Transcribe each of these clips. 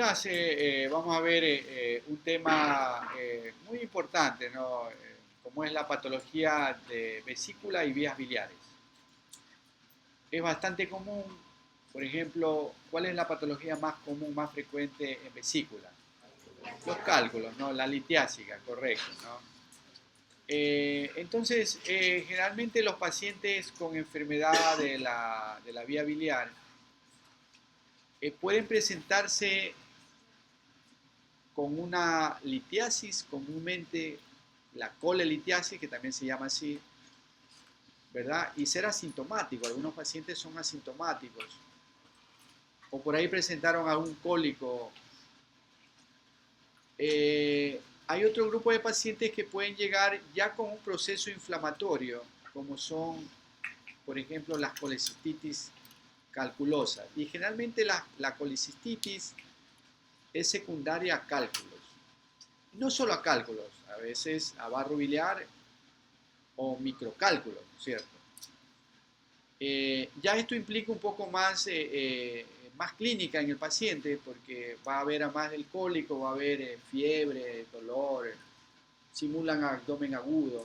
Vamos a ver un tema muy importante, ¿no? Como es la patología de vesícula y vías biliares. Es bastante común, por ejemplo, ¿cuál es la patología más común, más frecuente en vesícula? Los cálculos, ¿no? La litiásica, correcto, ¿no? Generalmente los pacientes con enfermedad de la vía biliar pueden presentarse con una litiasis, comúnmente la colelitiasis, que también se llama así, ¿verdad? Y ser asintomático. Algunos pacientes son asintomáticos. O por ahí presentaron algún cólico. Hay otro grupo de pacientes que pueden llegar ya con un proceso inflamatorio, como son, por ejemplo, las colecistitis calculosas. Y generalmente la colecistitis es secundaria a cálculos. No solo a cálculos, a veces a barro biliar o microcálculos, ¿cierto? Ya esto implica un poco más clínica en el paciente, porque va a haber, además del cólico, va a haber fiebre, dolor, simulan abdomen agudo.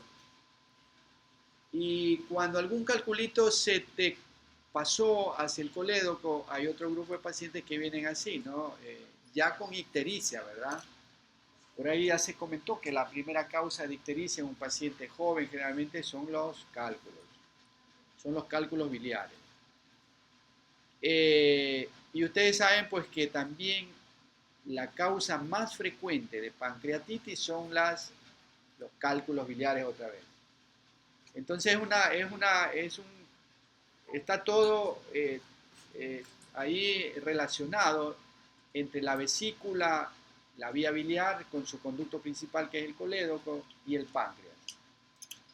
Y cuando algún calculito se te pasó hacia el colédoco, hay otro grupo de pacientes que vienen así, ¿no? Ya con ictericia, ¿verdad? Por ahí ya se comentó que la primera causa de ictericia en un paciente joven generalmente son los cálculos biliares. Y ustedes saben pues que también la causa más frecuente de pancreatitis son los cálculos biliares otra vez. Entonces está todo ahí relacionado entre la vesícula, la vía biliar con su conducto principal que es el colédoco y el páncreas.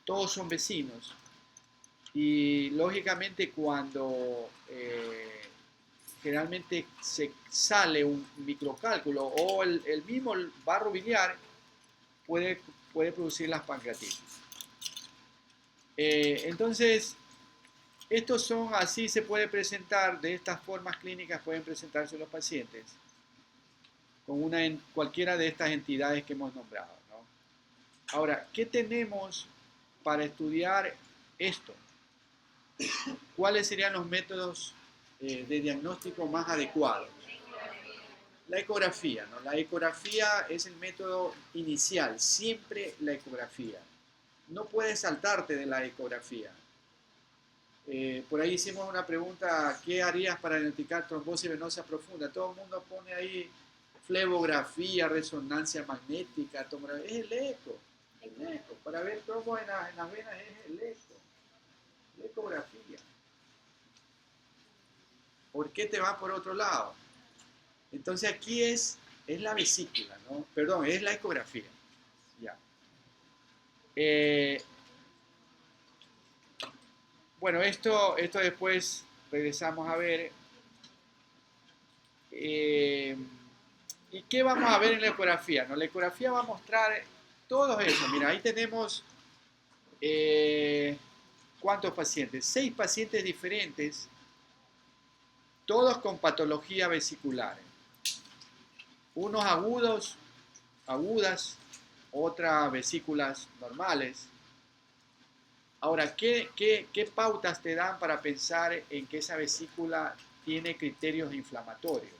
Todos son vecinos y lógicamente cuando generalmente se sale un microcálculo o el mismo barro biliar puede, puede producir las pancreatitis. Entonces, estos son, así se puede presentar, de estas formas clínicas pueden presentarse los pacientes con cualquiera de estas entidades que hemos nombrado, ¿no? Ahora, ¿qué tenemos para estudiar esto? ¿Cuáles serían los métodos de diagnóstico más adecuados? La ecografía, ¿no? La ecografía es el método inicial, siempre la ecografía. No puedes saltarte de la ecografía. Por ahí hicimos una pregunta, ¿qué harías para identificar trombosis venosa profunda? Todo el mundo pone ahí flebografía, resonancia magnética, tomografía. Es el eco. Para ver trombos en las venas es el eco, la ecografía. ¿Por qué te va por otro lado? Entonces aquí es la vesícula, ¿no? Perdón, es la ecografía. Ya. Eh, bueno, esto después regresamos a ver. Eh, ¿Y qué vamos a ver en la ecografía? ¿No? La ecografía va a mostrar todo eso. Mira, ahí tenemos ¿cuántos pacientes? 6 pacientes diferentes, todos con patología vesicular. Unos agudas, otras vesículas normales. Ahora, ¿qué pautas te dan para pensar en que esa vesícula tiene criterios inflamatorios?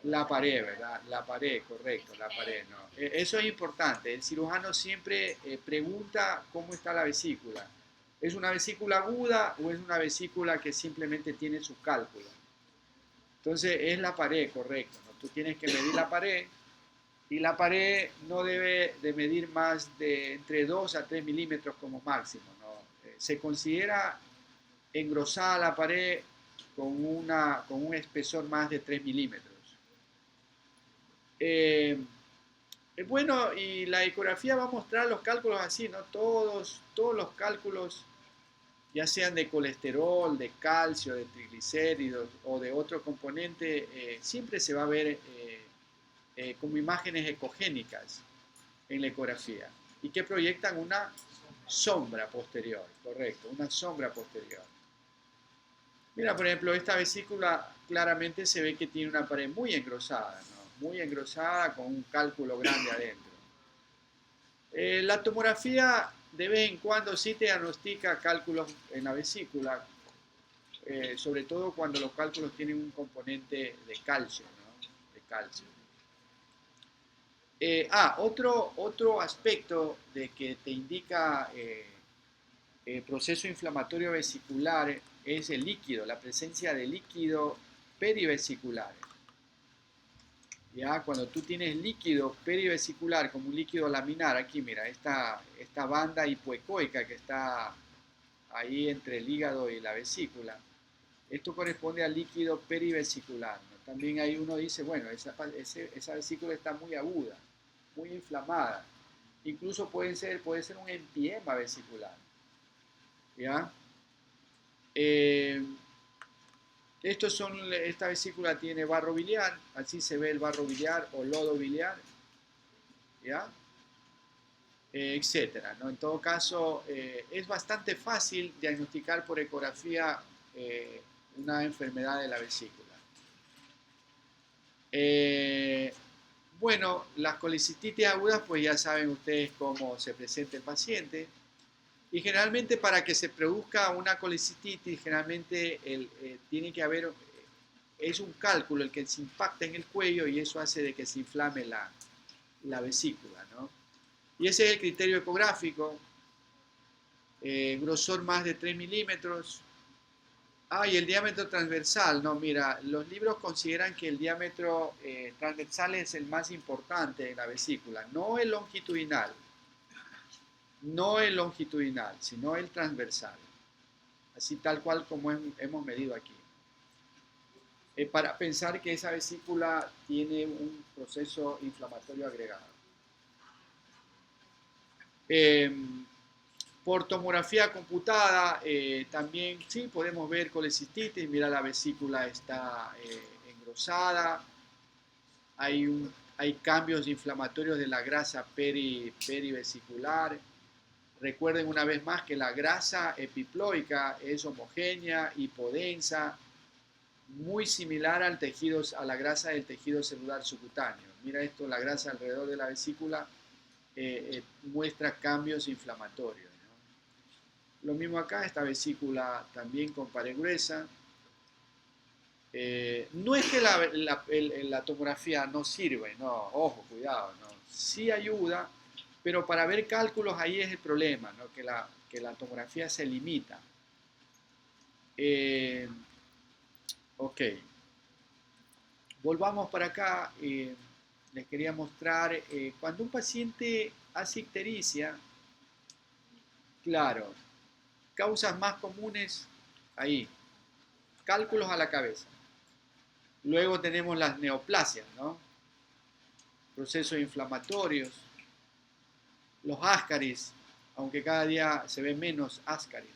La pared, ¿verdad? La pared, correcto, la pared, ¿no? Eso es importante. El cirujano siempre pregunta cómo está la vesícula. ¿Es una vesícula aguda o es una vesícula que simplemente tiene sus cálculos? Entonces, es la pared, correcto, ¿no? Tú tienes que medir la pared y la pared no debe de medir más de entre 2 a 3 milímetros como máximo, ¿no? Se considera engrosada la pared con un espesor más de 3 milímetros. Bueno, y la ecografía va a mostrar los cálculos así, ¿no? Todos los cálculos, ya sean de colesterol, de calcio, de triglicéridos o de otro componente, siempre se va a ver como imágenes ecogénicas en la ecografía y que proyectan una sombra posterior, correcto, una sombra posterior. Mira, por ejemplo, esta vesícula claramente se ve que tiene una pared muy engrosada, ¿no? Muy engrosada con un cálculo grande adentro. La tomografía de vez en cuando sí te diagnostica cálculos en la vesícula, sobre todo cuando los cálculos tienen un componente de calcio, ¿no? De calcio. Otro aspecto de que te indica el proceso inflamatorio vesicular es el líquido, la presencia de líquido perivesicular. Ya, cuando tú tienes líquido perivesicular como un líquido laminar, aquí mira, esta banda hipoecoica que está ahí entre el hígado y la vesícula, esto corresponde al líquido perivesicular, ¿no? También ahí uno dice, bueno, esa vesícula está muy aguda, muy inflamada. Incluso puede ser un empiema vesicular. ¿Ya? Eh, esta vesícula tiene barro biliar, así se ve el barro biliar o lodo biliar, ¿ya? Etcétera, ¿no? En todo caso, es bastante fácil diagnosticar por ecografía una enfermedad de la vesícula. Eh, bueno, las colicistitis agudas, pues ya saben ustedes cómo se presenta el paciente. Y generalmente para que se produzca una colicistitis, generalmente tiene que haber, es un cálculo el que se impacta en el cuello y eso hace de que se inflame la vesícula, ¿no? Y ese es el criterio ecográfico, grosor más de 3 milímetros. Y el diámetro transversal, no, mira, los libros consideran que el diámetro transversal es el más importante de la vesícula, no el longitudinal, no el longitudinal, sino el transversal, así tal cual como hemos medido aquí. Para pensar que esa vesícula tiene un proceso inflamatorio agregado. Eh, por tomografía computada, también sí podemos ver colecistitis. Mira, la vesícula está engrosada. Hay cambios inflamatorios de la grasa perivesicular. Recuerden una vez más que la grasa epiploica es homogénea, hipodensa, muy similar a la grasa del tejido celular subcutáneo. Mira esto, la grasa alrededor de la vesícula muestra cambios inflamatorios, ¿no? Lo mismo acá, esta vesícula también con pared gruesa. No es que la tomografía no sirve, no, ojo, cuidado, no, sí ayuda, pero para ver cálculos ahí es el problema, ¿no? Que la tomografía se limita. Eh, ok, volvamos para acá. Les quería mostrar, cuando un paciente hace ictericia, claro, causas más comunes ahí, cálculos a la cabeza. Luego tenemos las neoplasias, ¿no? Procesos inflamatorios, los ascaris, aunque cada día se ve menos ascaris.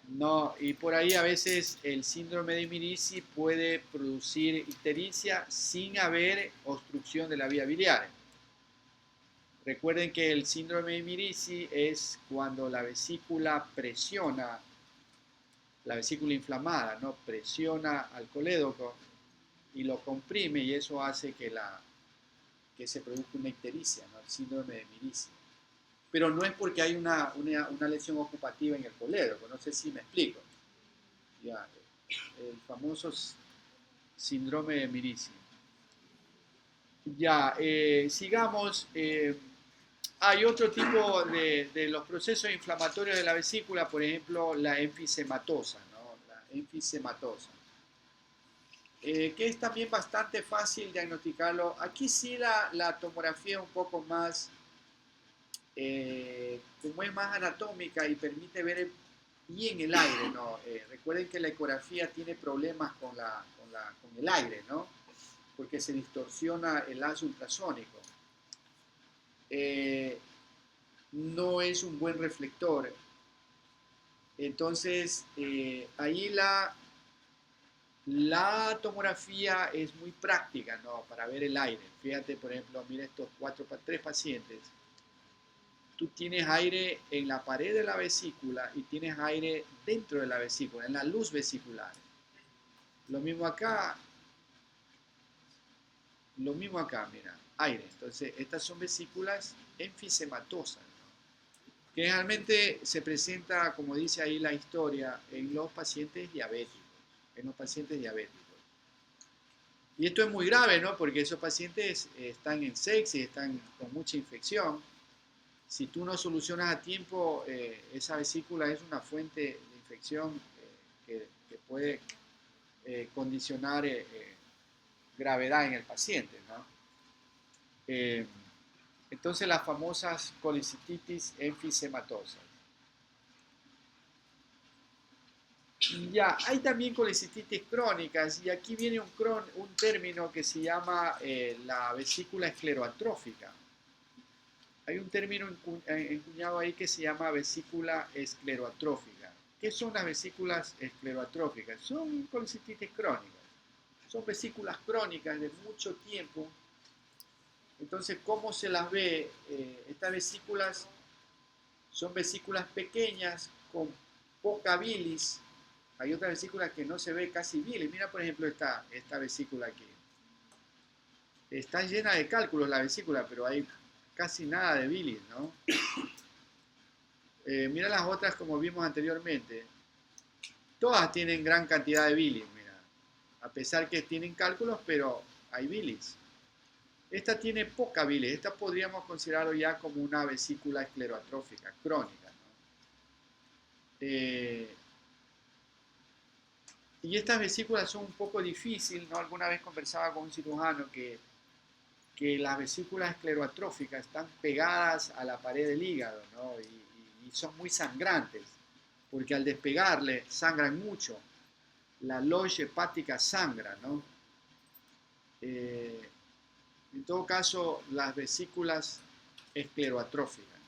No, y por ahí a veces el síndrome de Mirici puede producir ictericia sin haber obstrucción de la vía biliar. Recuerden que el síndrome de Mirici es cuando la vesícula presiona, la vesícula inflamada, ¿no? Presiona al colédoco y lo comprime y eso hace que se produzca una ictericia, ¿no? El síndrome de Mirici. Pero no es porque hay una lesión ocupativa en el colédoco, no sé si me explico. Ya, el famoso síndrome de Mirici. Ya, sigamos. Hay otro tipo de los procesos inflamatorios de la vesícula, por ejemplo, la enfisematosa, ¿no? La enfisematosa. Que es también bastante fácil diagnosticarlo. Aquí sí la tomografía es un poco más, como es más anatómica y permite ver bien el aire, ¿no? Recuerden que la ecografía tiene problemas con el aire, ¿no? Porque se distorsiona el haz ultrasónico. Eh, no es un buen reflector. Entonces, ahí la tomografía es muy práctica, ¿no? Para ver el aire. Fíjate, por ejemplo, mira estos tres pacientes. tú tienes aire en la pared de la vesícula y tienes aire dentro de la vesícula, en la luz vesicular. Lo mismo acá, mira, aire. Entonces, estas son vesículas enfisematosas, ¿no? Que generalmente se presenta, como dice ahí la historia, en los pacientes diabéticos. Y esto es muy grave, ¿no? Porque esos pacientes están en sepsis, están con mucha infección. Si tú no solucionas a tiempo, esa vesícula es una fuente de infección que puede condicionar gravedad en el paciente, ¿no? Eh, entonces las famosas colicititis enfisematosas. Ya, hay también colicititis crónicas y aquí viene un término que se llama la vesícula escleroatrófica. Hay un término encuñado ahí que se llama vesícula escleroatrófica. ¿Qué son las vesículas escleroatróficas? Son colicititis crónicas. Son vesículas crónicas de mucho tiempo. Entonces, ¿cómo se las ve? Estas vesículas son vesículas pequeñas con poca bilis. Hay otras vesículas que no se ve casi bilis. Mira, por ejemplo, esta vesícula aquí. Está llena de cálculos la vesícula, pero hay casi nada de bilis, ¿no? Mira las otras como vimos anteriormente. Todas tienen gran cantidad de bilis, mira. A pesar que tienen cálculos, pero hay bilis. Esta tiene poca bilis. Esta podríamos considerarlo ya como una vesícula escleroatrófica crónica, ¿no? Y estas vesículas son un poco difíciles, ¿no? Alguna vez conversaba con un cirujano que las vesículas escleroatróficas están pegadas a la pared del hígado, ¿no? Y son muy sangrantes, porque al despegarle sangran mucho. La loge hepática sangra, ¿no? En todo caso, las vesículas escleroatróficas.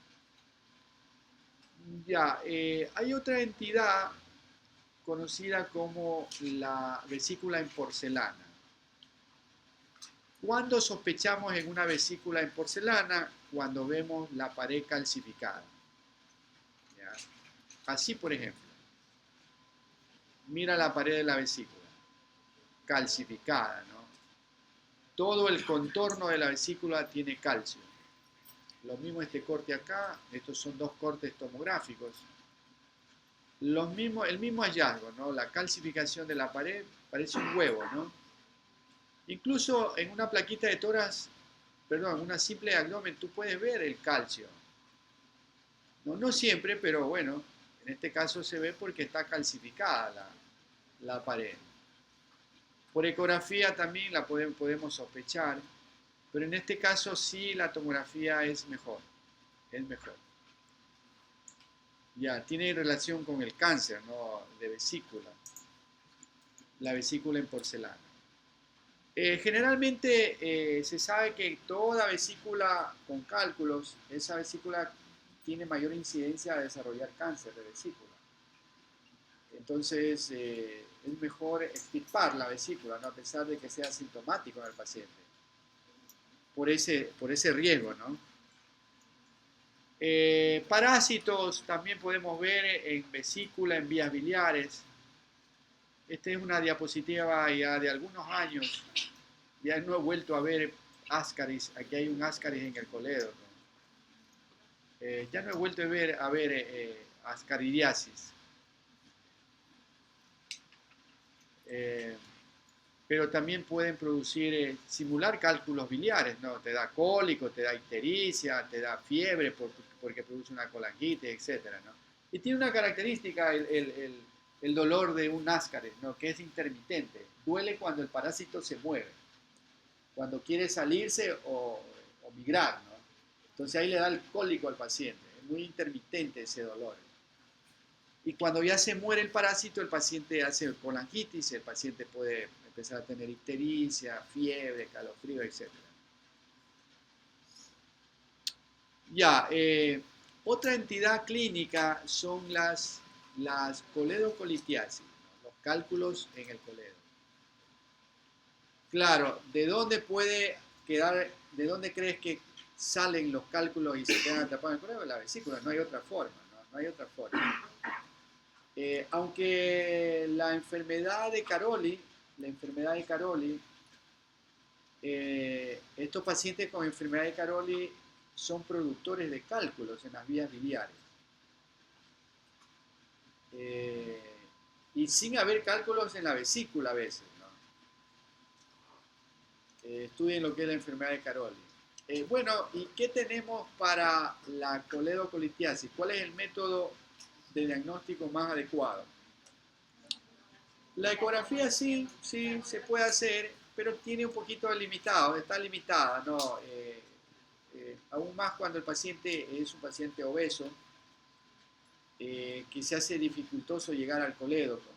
Ya, hay otra entidad conocida como la vesícula en porcelana. ¿Cuándo sospechamos en una vesícula en porcelana? Cuando vemos la pared calcificada. ¿Ya? Así, por ejemplo, mira la pared de la vesícula, calcificada, ¿no? Todo el contorno de la vesícula tiene calcio. Lo mismo este corte acá, estos son dos cortes tomográficos. El mismo hallazgo, ¿no? La calcificación de la pared parece un huevo, ¿no? Incluso en una plaquita de tórax, perdón, una simple abdomen, tú puedes ver el calcio. No siempre, pero bueno, en este caso se ve porque está calcificada la pared. Por ecografía también la podemos sospechar, pero en este caso sí la tomografía es mejor. Ya, tiene relación con el cáncer, ¿no? De vesícula. La vesícula en porcelana. Generalmente se sabe que toda vesícula con cálculos, esa vesícula tiene mayor incidencia a desarrollar cáncer de vesícula. Entonces es mejor extirpar la vesícula, ¿no? A pesar de que sea asintomático en el paciente. Por ese riesgo, ¿no? Parásitos también podemos ver en vesícula, en vías biliares. Esta es una diapositiva ya de algunos años. Ya no he vuelto a ver ascaris. Aquí hay un ascaris en el coledo, ¿no? Ya no he vuelto a ver ascaridiasis. Pero también pueden producir, simular cálculos biliares, ¿no? Te da cólico, te da ictericia, te da fiebre porque produce una colangitis, etc., ¿no? Y tiene una característica el dolor de un ascaris, ¿no? Que es intermitente. Duele cuando el parásito se mueve, cuando quiere salirse o migrar, ¿no? Entonces ahí le da el cólico al paciente. Es muy intermitente ese dolor. Y cuando ya se muere el parásito, el paciente hace colangitis, el paciente puede empezar a tener ictericia, fiebre, calofrío, etc. Ya, otra entidad clínica son las coledocolitiasis, ¿no? Los cálculos en el coledo. Claro, ¿de dónde puede quedar, de dónde crees que salen los cálculos y se quedan atrapados en el colegio, la vesícula, no hay otra forma, ¿no? No hay otra forma. Aunque la enfermedad de Caroli, estos pacientes con enfermedad de Caroli son productores de cálculos en las vías biliares. Y sin haber cálculos en la vesícula a veces, ¿no? Estudien lo que es la enfermedad de Caroli. Bueno, ¿y qué tenemos para la coledocolitiasis? ¿Cuál es el método de diagnóstico más adecuado? La ecografía sí se puede hacer, pero tiene un poquito limitado, está limitada, ¿no? Aún más cuando el paciente es un paciente obeso, que se hace dificultoso llegar al colédoco.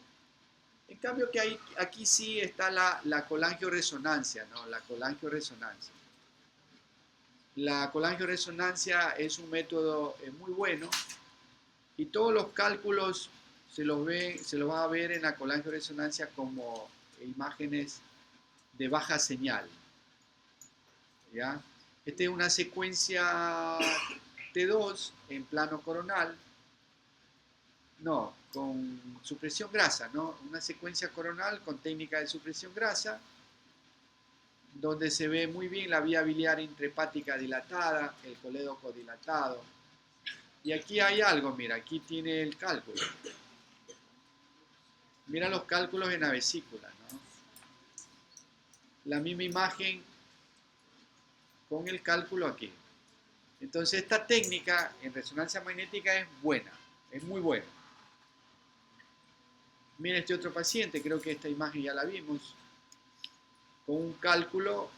En cambio que aquí sí está la colangioresonancia, ¿no? La colangioresonancia. La colangioresonancia es un método muy bueno y todos los cálculos se los va a ver en la colangioresonancia como imágenes de baja señal. ¿Ya? Esta es una secuencia T2 en plano coronal, no, con supresión grasa, ¿no? Una secuencia coronal con técnica de supresión grasa, donde se ve muy bien la vía biliar intrahepática dilatada, el colédoco dilatado. Y aquí hay algo, mira, aquí tiene el cálculo. Mira los cálculos en la vesícula, ¿no? La misma imagen con el cálculo aquí. Entonces esta técnica en resonancia magnética es buena, es muy buena. Mira este otro paciente, creo que esta imagen ya la vimos, con un cálculo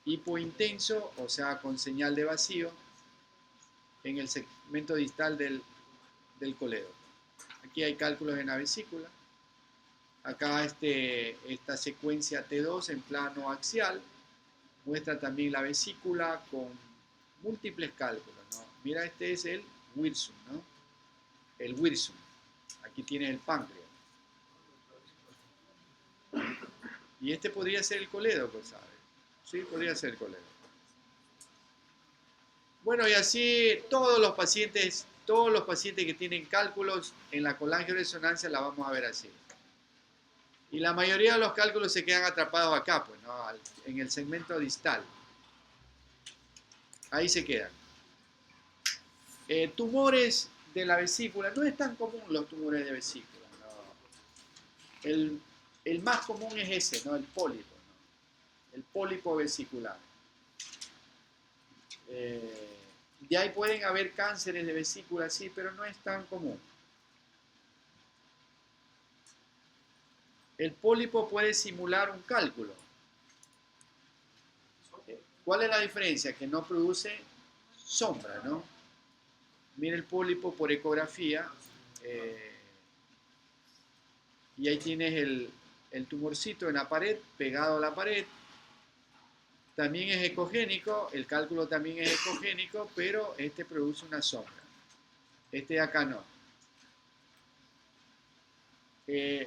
hipointenso, o sea, con señal de vacío, en el segmento distal del colédoco. Aquí hay cálculos en la vesícula. Acá esta secuencia T2 en plano axial muestra también la vesícula con múltiples cálculos, ¿no? Mira, este es el Wirsum, ¿no? El Wirsum. Aquí tiene el páncreas. Y este podría ser el colédoco, ¿sabes? Sí, podría ser el colédoco. Bueno, y así todos los pacientes que tienen cálculos en la colangioresonancia la vamos a ver así. Y la mayoría de los cálculos se quedan atrapados acá, pues, ¿no? En el segmento distal. Ahí se quedan. Tumores de la vesícula, no es tan común los tumores de vesícula, ¿no? El más común es ese, ¿no? El pólipo, ¿no? El pólipo vesicular. De ahí pueden haber cánceres de vesícula, sí, pero no es tan común. El pólipo puede simular un cálculo. ¿Cuál es la diferencia? Que no produce sombra, ¿no? Mira el pólipo por ecografía y ahí tienes el tumorcito en la pared, pegado a la pared. También es ecogénico, el cálculo también es ecogénico, pero este produce una sombra. Este de acá no.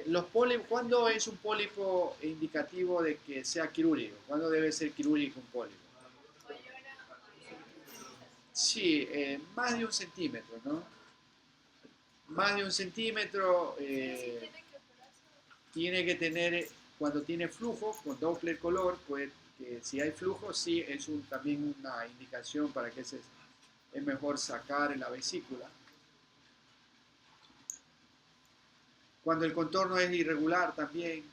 Los pólipos, ¿cuándo es un pólipo indicativo de que sea quirúrgico? ¿Cuándo debe ser quirúrgico un pólipo? Sí, más de 1 centímetro, ¿no? Más de 1 centímetro tiene que tener, cuando tiene flujo, con Doppler color, pues si hay flujo, sí es también una indicación para que es mejor sacar en la vesícula. Cuando el contorno es irregular también.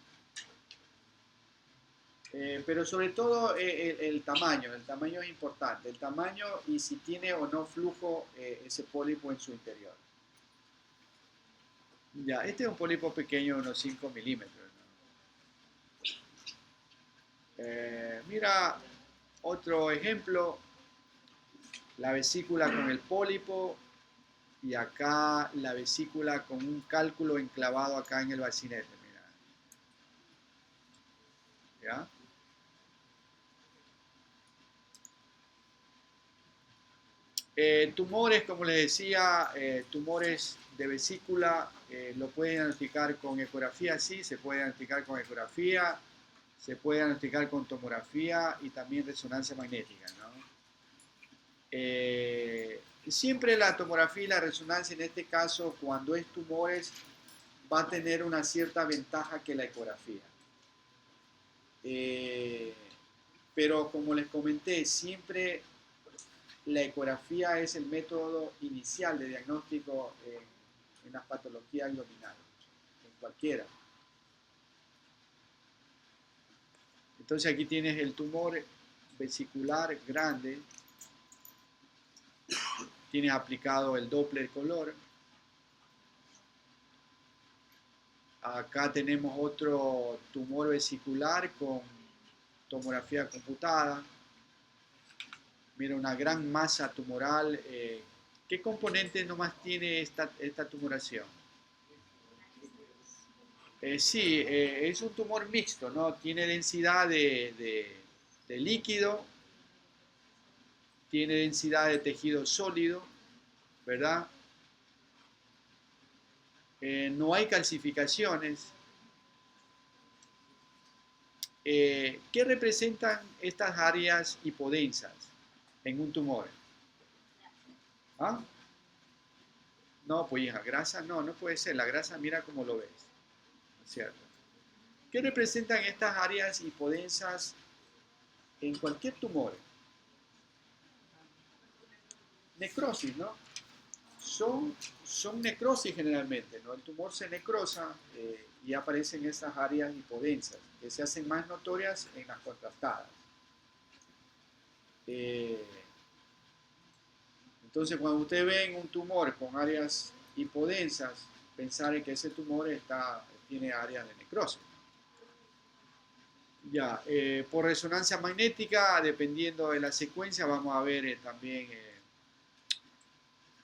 Pero sobre todo el tamaño es importante. El tamaño y si tiene o no flujo ese pólipo en su interior. Ya, este es un pólipo pequeño, unos 5 milímetros, ¿no? Mira, otro ejemplo, la vesícula con el pólipo y acá la vesícula con un cálculo enclavado acá en el bacinete, mira. ¿Ya? Tumores, como les decía, tumores de vesícula, lo pueden diagnosticar con ecografía, sí, se puede diagnosticar con ecografía, se puede diagnosticar con tomografía y también resonancia magnética, ¿no? Siempre la tomografía y la resonancia, en este caso, cuando es tumores, va a tener una cierta ventaja que la ecografía. Eh, pero como les comenté, siempre la ecografía es el método inicial de diagnóstico en las patologías abdominales, en cualquiera. Entonces aquí tienes el tumor vesicular grande, tienes aplicado el Doppler color. Acá tenemos otro tumor vesicular con tomografía computada. Mira, una gran masa tumoral. ¿Qué componentes nomás tiene esta tumoración? Sí, es un tumor mixto, ¿no? Tiene densidad de líquido, tiene densidad de tejido sólido, ¿verdad? No hay calcificaciones. ¿Qué representan estas áreas hipodensas en un tumor? ¿Ah? No, pues hija, grasa no, no puede ser. La grasa, mira cómo lo ves, ¿no es cierto? ¿Qué representan estas áreas hipodensas en cualquier tumor? Necrosis, ¿no? Son necrosis generalmente, ¿no? El tumor se necrosa y aparecen esas áreas hipodensas que se hacen más notorias en las contrastadas. Eh, entonces, cuando usted ve un tumor con áreas hipodensas, pensar en que ese tumor tiene áreas de necrosis. Ya, por resonancia magnética, dependiendo de la secuencia, vamos a ver también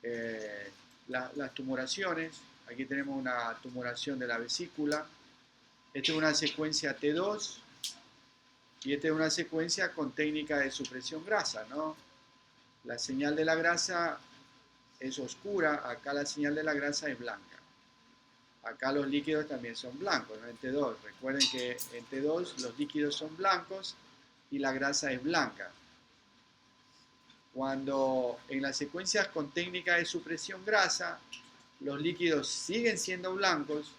eh, las tumoraciones. Aquí tenemos una tumoración de la vesícula. Esta es una secuencia T2 y esta es una secuencia con técnica de supresión grasa, ¿no? La señal de la grasa es oscura, acá la señal de la grasa es blanca. Acá los líquidos también son blancos, ¿no? En T2. Recuerden que en T2 los líquidos son blancos y la grasa es blanca. Cuando en las secuencias con técnica de supresión grasa, los líquidos siguen siendo blancos,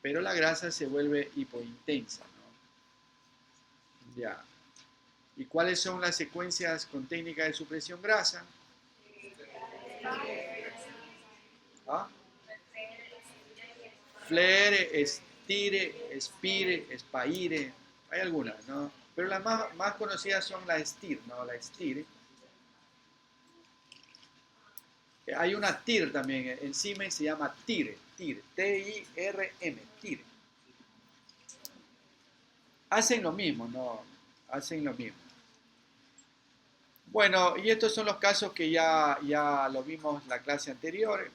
pero la grasa se vuelve hipointensa, ¿no? Ya. ¿Y cuáles son las secuencias con técnica de supresión grasa? ¿Ah? Flere, estire, spire, spaire. Hay algunas, ¿no? Pero las más conocidas son la STIR, ¿no? La STIR. Hay una TIR también, encima se llama TIR, TIR, T-I-R-M, TIR. Hacen lo mismo, ¿no? Hacen lo mismo. Bueno, y estos son los casos que ya lo vimos en la clase anterior.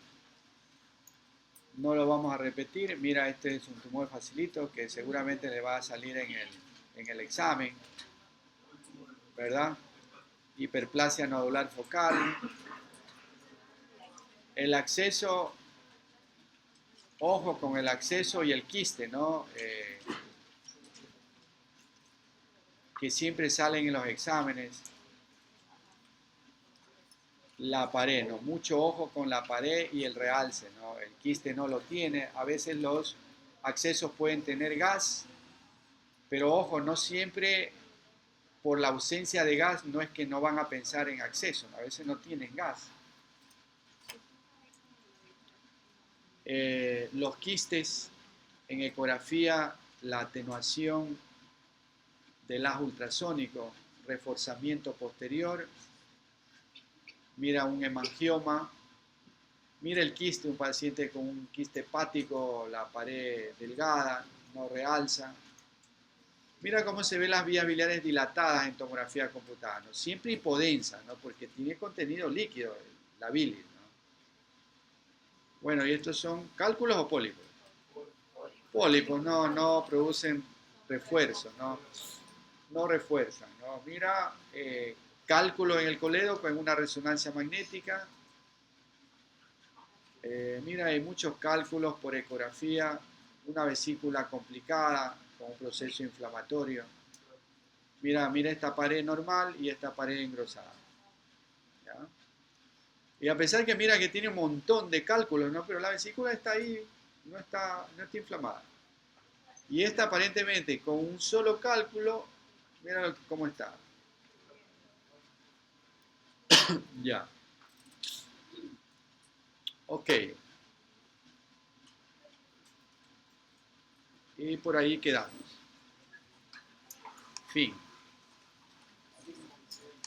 No lo vamos a repetir. Mira, este es un tumor facilito que seguramente le va a salir en el examen, ¿verdad? Hiperplasia nodular focal. El acceso, ojo con el acceso y el quiste, ¿no? Que siempre salen en los exámenes. La pared, ¿no? Mucho ojo con la pared y el realce, ¿no? El quiste no lo tiene. A veces los accesos pueden tener gas, pero ojo, no siempre por la ausencia de gas no es que no van a pensar en acceso, ¿no? A veces no tienen gas. Los quistes en ecografía, la atenuación del haz ultrasónico, reforzamiento posterior, mira un hemangioma, mira el quiste, un paciente con un quiste hepático, la pared delgada, no realza. Mira cómo se ven las vías biliares dilatadas en tomografía computada, ¿no? Siempre hipodensa, ¿no? Porque tiene contenido líquido la bilis, ¿no? Bueno, ¿y estos son cálculos o pólipos? Pólipos no producen refuerzo, no refuerzan, ¿no? Mira, cálculo en el coledo con una resonancia magnética. Mira, hay muchos cálculos por ecografía, una vesícula complicada con un proceso inflamatorio. Mira esta pared normal y esta pared engrosada. Y a pesar que mira que tiene un montón de cálculos, ¿no? Pero la vesícula está ahí, no está inflamada. Y esta aparentemente con un solo cálculo, mira cómo está. Ya. Ok. Y por ahí quedamos. Fin.